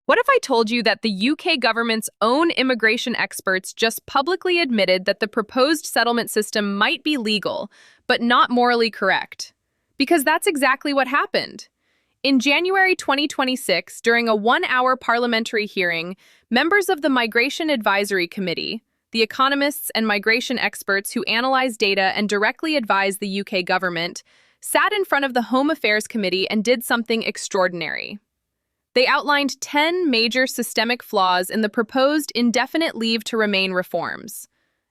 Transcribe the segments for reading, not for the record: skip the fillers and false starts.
What if I told you that the UK government's own immigration experts just publicly admitted that the proposed settlement system might be legal, but not morally correct? Because that's exactly what happened. In January 2026, during a one-hour parliamentary hearing, members of the Migration Advisory Committee, the economists and migration experts who analyze data and directly advise the UK government, sat in front of the Home Affairs Committee and did something extraordinary. They outlined 10 major systemic flaws in the proposed indefinite leave to remain reforms.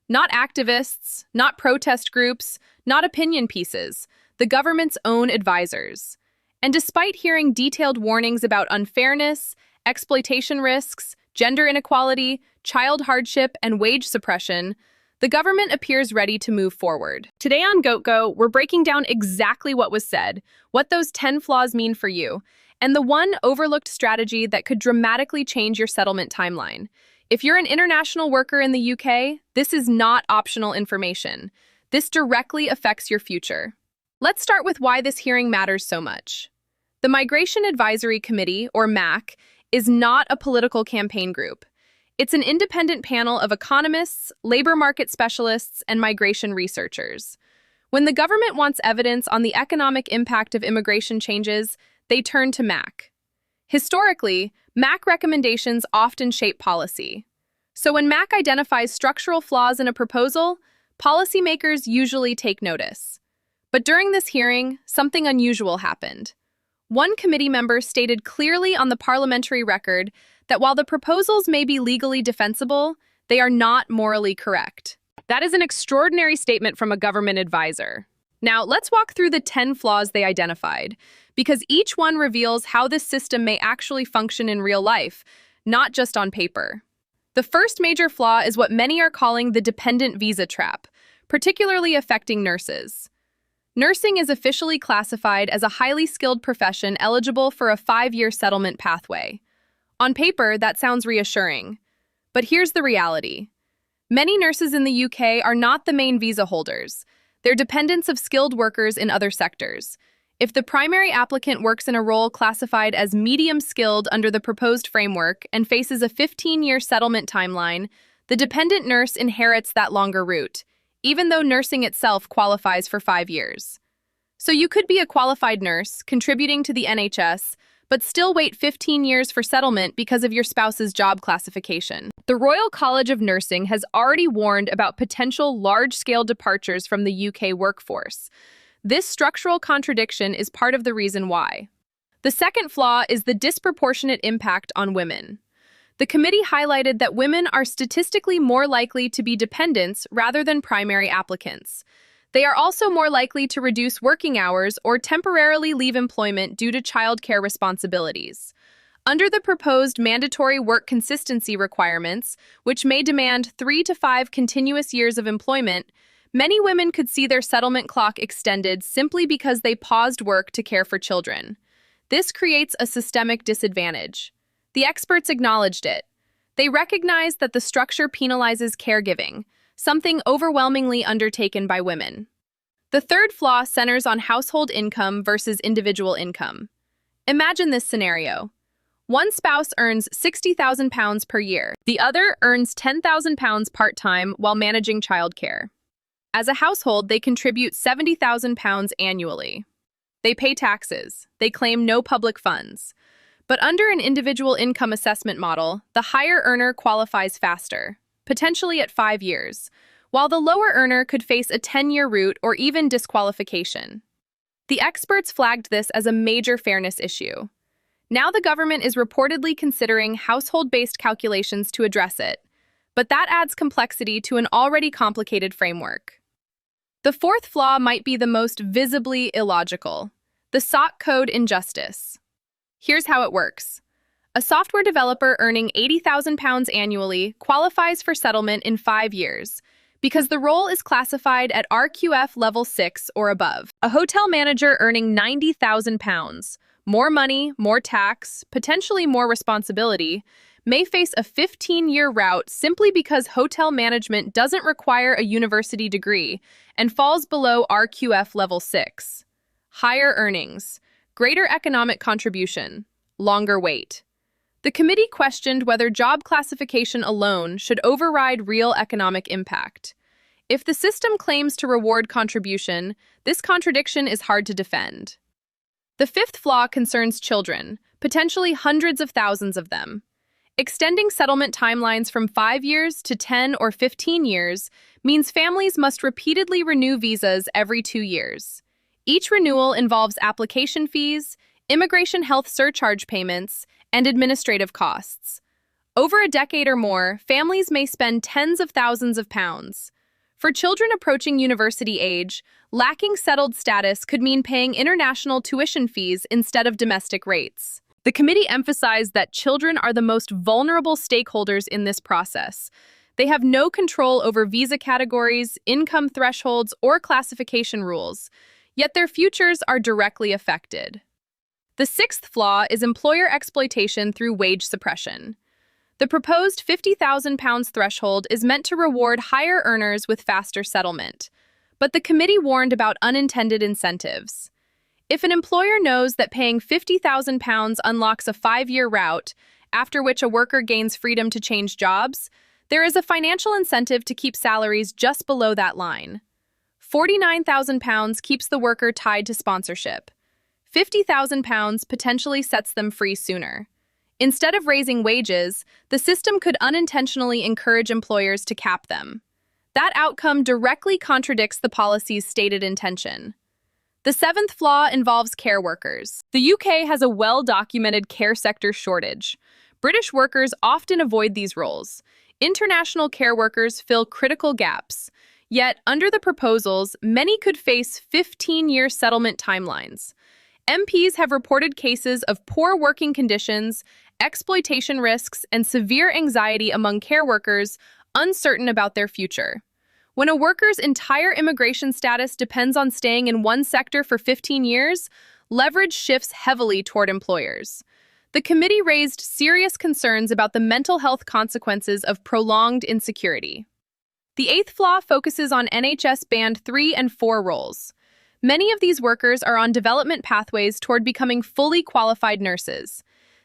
Not activists, not protest groups, not opinion pieces, the government's own advisors. And despite hearing detailed warnings about unfairness, exploitation risks, gender inequality, child hardship, and wage suppression, the government appears ready to move forward. Today on GoUKGo, we're breaking down exactly what was said, what those 10 flaws mean for you, and the one overlooked strategy that could dramatically change your settlement timeline. If you're an international worker in the UK, this is not optional information. This directly affects your future. Let's start with why this hearing matters so much. The Migration Advisory Committee, or MAC, is not a political campaign group. It's an independent panel of economists, labor market specialists, and migration researchers. When the government wants evidence on the economic impact of immigration changes, they turn to MAC. Historically, MAC recommendations often shape policy. So when MAC identifies structural flaws in a proposal, policymakers usually take notice. But during this hearing, something unusual happened. One committee member stated clearly on the parliamentary record that while the proposals may be legally defensible, they are not morally correct. That is an extraordinary statement from a government advisor. Now, let's walk through the 10 flaws they identified, because each one reveals how this system may actually function in real life, not just on paper. The first major flaw is what many are calling the dependent visa trap, particularly affecting nurses. Nursing is officially classified as a highly skilled profession eligible for a 5-year settlement pathway. On paper, that sounds reassuring. But here's the reality. Many nurses in the UK are not the main visa holders. They're dependents of skilled workers in other sectors. If the primary applicant works in a role classified as medium-skilled under the proposed framework and faces a 15-year settlement timeline, the dependent nurse inherits that longer route, even though nursing itself qualifies for 5 years. So you could be a qualified nurse, contributing to the NHS, but still wait 15 years for settlement because of your spouse's job classification. The Royal College of Nursing has already warned about potential large-scale departures from the UK workforce. This structural contradiction is part of the reason why. The second flaw is the disproportionate impact on women. The committee highlighted that women are statistically more likely to be dependents rather than primary applicants. They are also more likely to reduce working hours or temporarily leave employment due to childcare responsibilities. Under the proposed mandatory work consistency requirements, which may demand 3 to 5 continuous years of employment, many women could see their settlement clock extended simply because they paused work to care for children. This creates a systemic disadvantage. The experts acknowledged it. They recognized that the structure penalizes caregiving, something overwhelmingly undertaken by women. The third flaw centers on household income versus individual income. Imagine this scenario. One spouse earns £60,000 per year. The other earns £10,000 part-time while managing childcare. As a household, they contribute £70,000 annually. They pay taxes. They claim no public funds. But under an individual income assessment model, the higher earner qualifies faster, potentially at 5 years, while the lower earner could face a 10-year route or even disqualification. The experts flagged this as a major fairness issue. Now the government is reportedly considering household-based calculations to address it, but that adds complexity to an already complicated framework. The fourth flaw might be the most visibly illogical: the SOC code injustice. Here's how it works. A software developer earning £80,000 annually qualifies for settlement in 5 years because the role is classified at RQF level 6 or above. A hotel manager earning £90,000, more money, more tax, potentially more responsibility, may face a 15-year route simply because hotel management doesn't require a university degree and falls below RQF level 6. Higher earnings, greater economic contribution, longer wait. The committee questioned whether job classification alone should override real economic impact. If the system claims to reward contribution, this contradiction is hard to defend. The fifth flaw concerns children, potentially hundreds of thousands of them. Extending settlement timelines from 5 years to 10 or 15 years means families must repeatedly renew visas every 2 years. Each renewal involves application fees, immigration health surcharge payments, and administrative costs. Over a decade or more, families may spend tens of thousands of pounds. For children approaching university age, lacking settled status could mean paying international tuition fees instead of domestic rates. The committee emphasized that children are the most vulnerable stakeholders in this process. They have no control over visa categories, income thresholds, or classification rules, yet their futures are directly affected. The sixth flaw is employer exploitation through wage suppression. The proposed £50,000 threshold is meant to reward higher earners with faster settlement, but the committee warned about unintended incentives. If an employer knows that paying £50,000 unlocks a 5-year route, after which a worker gains freedom to change jobs, there is a financial incentive to keep salaries just below that line. £49,000 keeps the worker tied to sponsorship. £50,000 potentially sets them free sooner. Instead of raising wages, the system could unintentionally encourage employers to cap them. That outcome directly contradicts the policy's stated intention. The seventh flaw involves care workers. The UK has a well-documented care sector shortage. British workers often avoid these roles. International care workers fill critical gaps. Yet, under the proposals, many could face 15-year settlement timelines. MPs have reported cases of poor working conditions, exploitation risks, and severe anxiety among care workers uncertain about their future. When a worker's entire immigration status depends on staying in one sector for 15 years, leverage shifts heavily toward employers. The committee raised serious concerns about the mental health consequences of prolonged insecurity. The eighth flaw focuses on NHS Band 3 and 4 roles. Many of these workers are on development pathways toward becoming fully qualified nurses.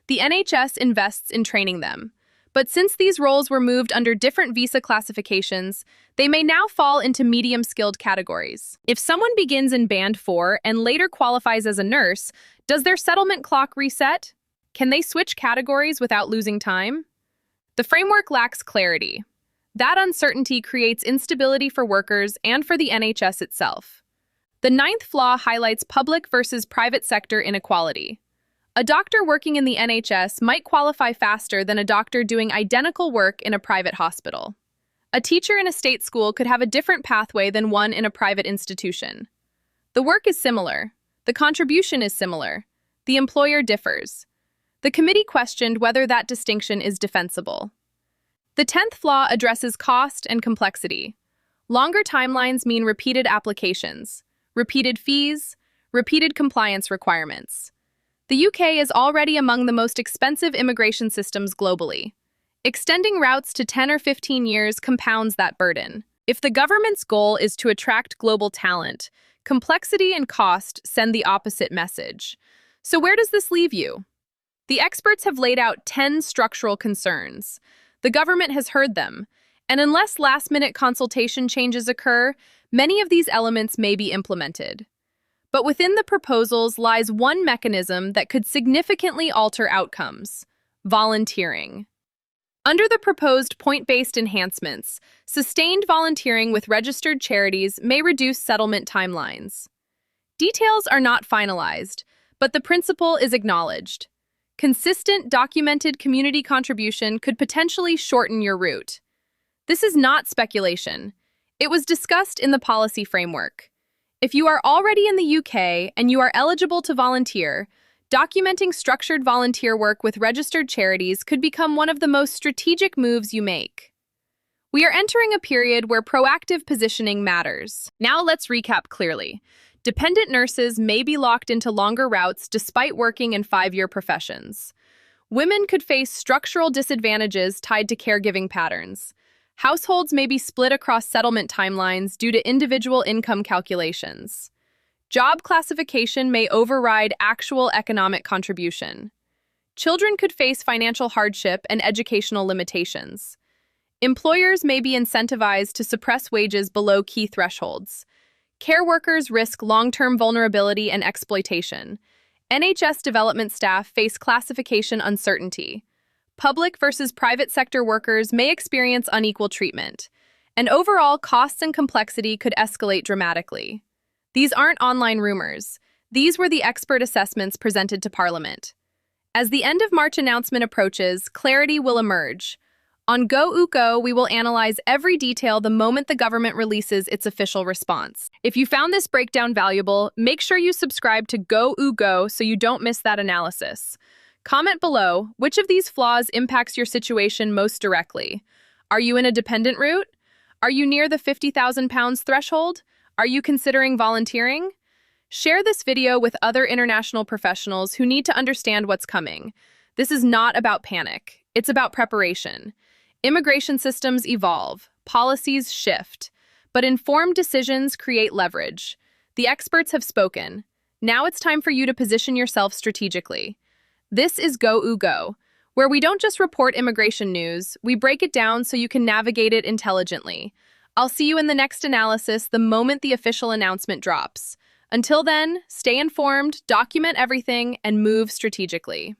The NHS invests in training them. But since these roles were moved under different visa classifications, they may now fall into medium-skilled categories. If someone begins in Band 4 and later qualifies as a nurse, does their settlement clock reset? Can they switch categories without losing time? The framework lacks clarity. That uncertainty creates instability for workers and for the NHS itself. The ninth flaw highlights public versus private sector inequality. A doctor working in the NHS might qualify faster than a doctor doing identical work in a private hospital. A teacher in a state school could have a different pathway than one in a private institution. The work is similar. The contribution is similar. The employer differs. The committee questioned whether that distinction is defensible. The 10th flaw addresses cost and complexity. Longer timelines mean repeated applications, repeated fees, repeated compliance requirements. The UK is already among the most expensive immigration systems globally. Extending routes to 10 or 15 years compounds that burden. If the government's goal is to attract global talent, complexity and cost send the opposite message. So where does this leave you? The experts have laid out 10 structural concerns. The government has heard them, and unless last-minute consultation changes occur, many of these elements may be implemented. But within the proposals lies one mechanism that could significantly alter outcomes: volunteering. Under the proposed point-based enhancements, sustained volunteering with registered charities may reduce settlement timelines. Details are not finalized, but the principle is acknowledged. Consistent, documented community contribution could potentially shorten your route. This is not speculation. It was discussed in the policy framework. If you are already in the UK and you are eligible to volunteer, documenting structured volunteer work with registered charities could become one of the most strategic moves you make. We are entering a period where proactive positioning matters. Now let's recap clearly. Dependent nurses may be locked into longer routes despite working in 5-year professions. Women could face structural disadvantages tied to caregiving patterns. Households may be split across settlement timelines due to individual income calculations. Job classification may override actual economic contribution. Children could face financial hardship and educational limitations. Employers may be incentivized to suppress wages below key thresholds. Care workers risk long-term vulnerability and exploitation. NHS development staff face classification uncertainty. Public versus private sector workers may experience unequal treatment. And overall, costs and complexity could escalate dramatically. These aren't online rumors. These were the expert assessments presented to Parliament. As the end of March announcement approaches, clarity will emerge. On GoUKGo, we will analyze every detail the moment the government releases its official response. If you found this breakdown valuable, make sure you subscribe to GoUKGo so you don't miss that analysis. Comment below, which of these flaws impacts your situation most directly? Are you in a dependent route? Are you near the £50,000 threshold? Are you considering volunteering? Share this video with other international professionals who need to understand what's coming. This is not about panic. It's about preparation. Immigration systems evolve, policies shift, but informed decisions create leverage. The experts have spoken. Now it's time for you to position yourself strategically. This is GoUKGo, where we don't just report immigration news, we break it down so you can navigate it intelligently. I'll see you in the next analysis the moment the official announcement drops. Until then, stay informed, document everything, and move strategically.